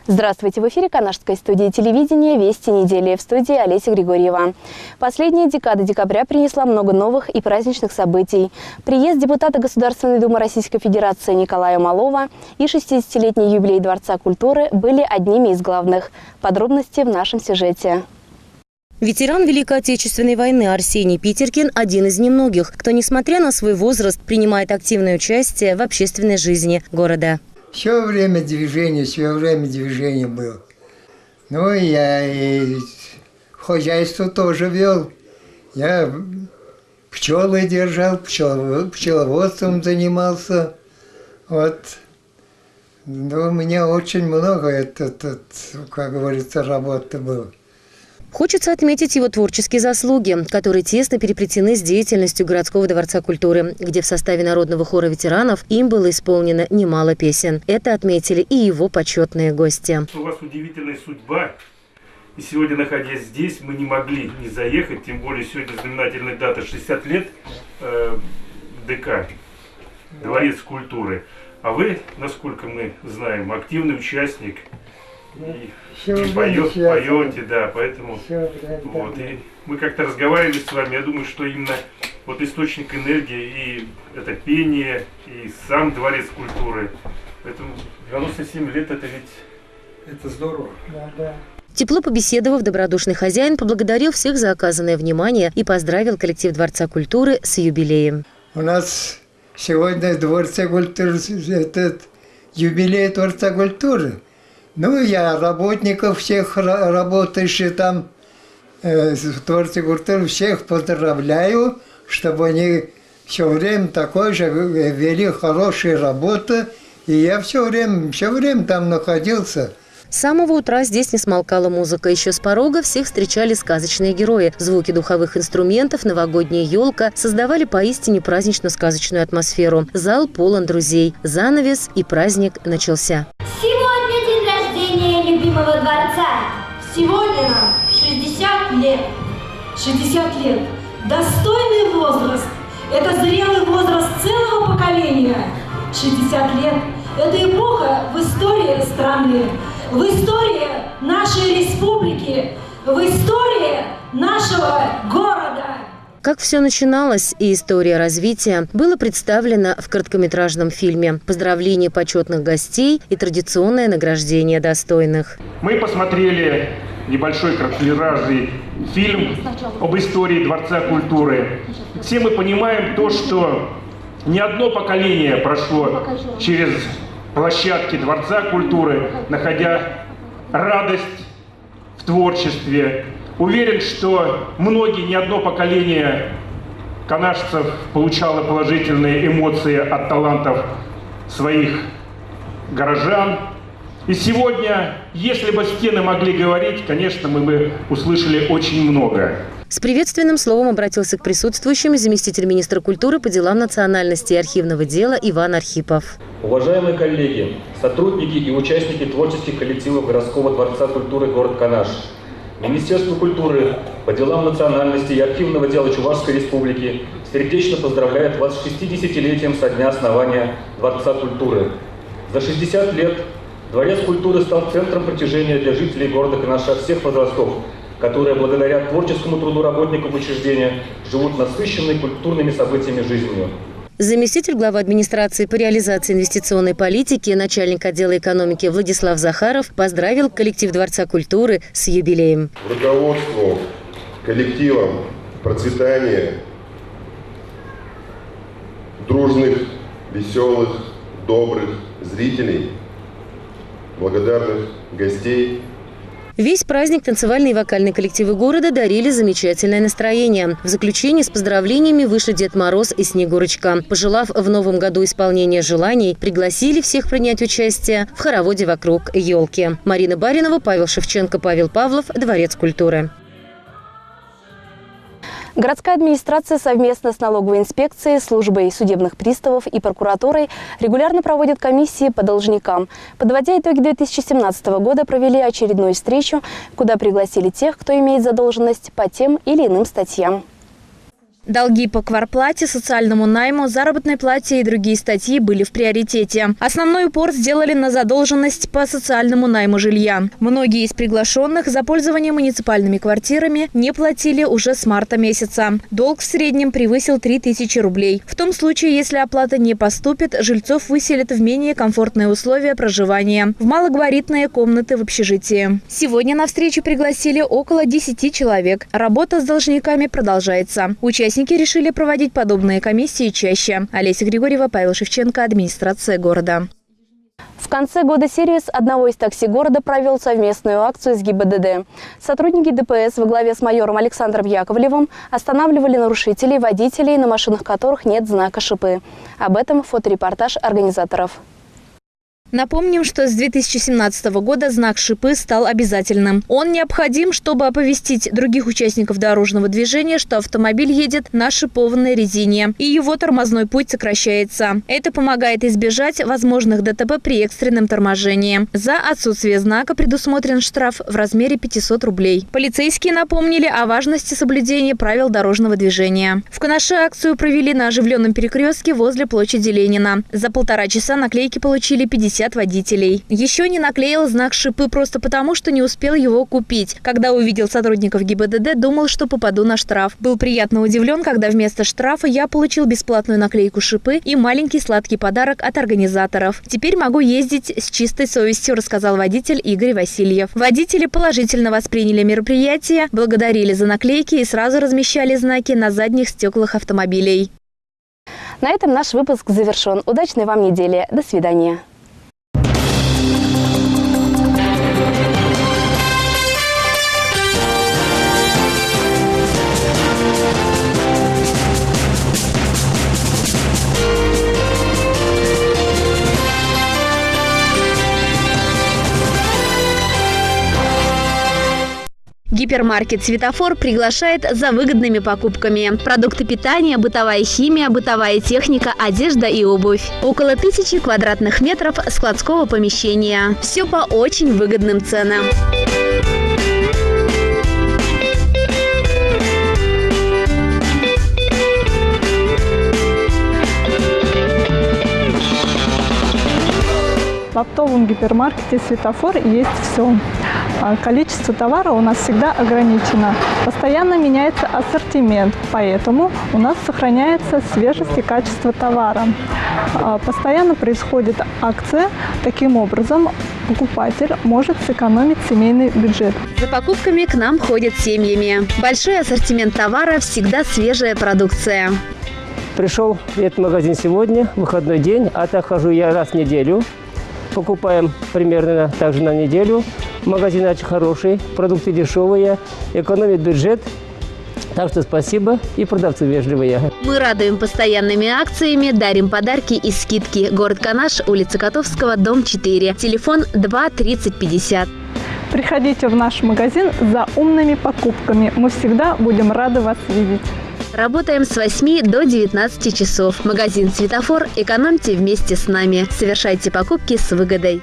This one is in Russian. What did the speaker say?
Здравствуйте! В эфире Канашской студии телевидения «Вести недели». В студии Олеся Григорьева. Последняя декада декабря принесла много новых и праздничных событий. Приезд депутата Государственной Думы Российской Федерации Николая Малова и 60-летний юбилей Дворца культуры были одними из главных. Подробности в нашем сюжете. Ветеран Великой Отечественной войны Арсений Питеркин – один из немногих, кто, несмотря на свой возраст, принимает активное участие в общественной жизни города. Все время движение было. Ну, я и хозяйство тоже вел. Я пчелы держал, пчеловодством занимался. Вот. Ну, у меня очень много, как говорится, работы было. Хочется отметить его творческие заслуги, которые тесно переплетены с деятельностью городского дворца культуры, где в составе народного хора ветеранов им было исполнено немало песен. Это отметили и его почетные гости. У вас удивительная судьба. И сегодня, находясь здесь, мы не могли не заехать, тем более сегодня знаменательная дата 60 лет ДК, Дворец культуры. А вы, насколько мы знаем, активный участник. И поете, да, поэтому вот, и мы как-то разговаривали с вами, я думаю, что именно вот источник энергии и это пение, и сам Дворец культуры, поэтому 97 лет это ведь, это здорово. Да. Тепло побеседовав, добродушный хозяин поблагодарил всех за оказанное внимание и поздравил коллектив Дворца культуры с юбилеем. У нас сегодня в Дворце культуры этот юбилей Дворца культуры. Ну, я работников всех, работающих там в Дворце культуры, всех поздравляю, чтобы они все время такой же вели хорошие работы. И я все время там находился. С самого утра здесь не смолкала музыка. Еще с порога всех встречали сказочные герои. Звуки духовых инструментов, новогодняя елка создавали поистине празднично-сказочную атмосферу. Зал полон друзей. Занавес и праздник начался. Любимого дворца. Сегодня нам 60 лет. 60 лет. Достойный возраст. Это зрелый возраст целого поколения. 60 лет. Это эпоха в истории страны, в истории нашей республики, в истории нашего города. Как все начиналось и история развития было представлено в короткометражном фильме. Поздравления почетных гостей и традиционное награждение достойных. Мы посмотрели небольшой короткометражный фильм об истории Дворца культуры. Все мы понимаем то, что не одно поколение прошло через площадки Дворца культуры, находя радость в творчестве. Уверен, что многие, не одно поколение канашцев получало положительные эмоции от талантов своих горожан. И сегодня, если бы стены могли говорить, конечно, мы бы услышали очень много. С приветственным словом обратился к присутствующим заместитель министра культуры по делам национальности и архивного дела Иван Архипов. Уважаемые коллеги, сотрудники и участники творческих коллективов городского дворца культуры город Канаш, Министерство культуры по делам национальности и архивного дела Чувашской Республики сердечно поздравляет вас с 60-летием со дня основания Дворца культуры. За 60 лет Дворец культуры стал центром притяжения для жителей города Канаша всех возрастов, которые благодаря творческому труду работников учреждения живут насыщенной культурными событиями жизнью. Заместитель главы администрации по реализации инвестиционной политики, начальник отдела экономики Владислав Захаров поздравил коллектив Дворца культуры с юбилеем. Руководству, коллективам процветания, дружных, веселых, добрых зрителей, благодарных гостей. Весь праздник танцевальные и вокальные коллективы города дарили замечательное настроение. В заключении с поздравлениями вышли Дед Мороз и Снегурочка. Пожелав в новом году исполнения желаний, пригласили всех принять участие в хороводе вокруг елки. Марина Баринова, Павел Шевченко, Павел Павлов, Дворец культуры. Городская администрация совместно с налоговой инспекцией, службой судебных приставов и прокуратурой регулярно проводит комиссии по должникам. Подводя итоги 2017 года, провели очередную встречу, куда пригласили тех, кто имеет задолженность по тем или иным статьям. Долги по квартплате, социальному найму, заработной плате и другие статьи были в приоритете. Основной упор сделали на задолженность по социальному найму жилья. Многие из приглашенных за пользование муниципальными квартирами не платили уже с марта месяца. Долг в среднем превысил 3000 рублей. В том случае, если оплата не поступит, жильцов выселят в менее комфортные условия проживания, в малогабаритные комнаты в общежитии. Сегодня на встречу пригласили около 10 человек. Работа с должниками продолжается. Участники решили проводить подобные комиссии чаще. Олеся Григорьева, Павел Шевченко, администрация города. В конце года сервис одного из такси города провел совместную акцию с ГИБДД. Сотрудники ДПС во главе с майором Александром Яковлевым останавливали нарушителей, водителей, на машинах которых нет знака «Шипы». Об этом фоторепортаж организаторов. Напомним, что с 2017 года знак «Шипы» стал обязательным. Он необходим, чтобы оповестить других участников дорожного движения, что автомобиль едет на шипованной резине, и его тормозной путь сокращается. Это помогает избежать возможных ДТП при экстренном торможении. За отсутствие знака предусмотрен штраф в размере 500 рублей. Полицейские напомнили о важности соблюдения правил дорожного движения. В Канаше акцию провели на оживленном перекрестке возле площади Ленина. За 1,5 часа наклейки получили 50 водителей. Еще не наклеил знак «Шипы» просто потому, что не успел его купить. Когда увидел сотрудников ГИБДД, думал, что попаду на штраф. Был приятно удивлен, когда вместо штрафа я получил бесплатную наклейку «Шипы» и маленький сладкий подарок от организаторов. Теперь могу ездить с чистой совестью, рассказал водитель Игорь Васильев. Водители положительно восприняли мероприятие, благодарили за наклейки и сразу размещали знаки на задних стеклах автомобилей. На этом наш выпуск завершен. Удачной вам недели. До свидания. Гипермаркет «Светофор» приглашает за выгодными покупками. Продукты питания, бытовая химия, бытовая техника, одежда и обувь. Около 1000 квадратных метров складского помещения. Все по очень выгодным ценам. В оптовом гипермаркете «Светофор» есть все. Количество товара у нас всегда ограничено. Постоянно меняется ассортимент, поэтому у нас сохраняется свежесть и качество товара. Постоянно происходит акция. Таким образом, покупатель может сэкономить семейный бюджет. За покупками к нам ходят семьями. Большой ассортимент товара, всегда свежая продукция. Пришел в этот магазин сегодня, выходной день, а так хожу я раз в неделю. Покупаем примерно также на неделю. Магазин очень хороший, продукты дешевые, экономит бюджет. Так что спасибо, и продавцы вежливые. Мы радуем постоянными акциями, дарим подарки и скидки. Город Канаш, улица Котовского, дом 4. Телефон 2 30 50. Приходите в наш магазин за умными покупками. Мы всегда будем рады вас видеть. Работаем с 8 до 19 часов. Магазин «Светофор». Экономьте вместе с нами. Совершайте покупки с выгодой.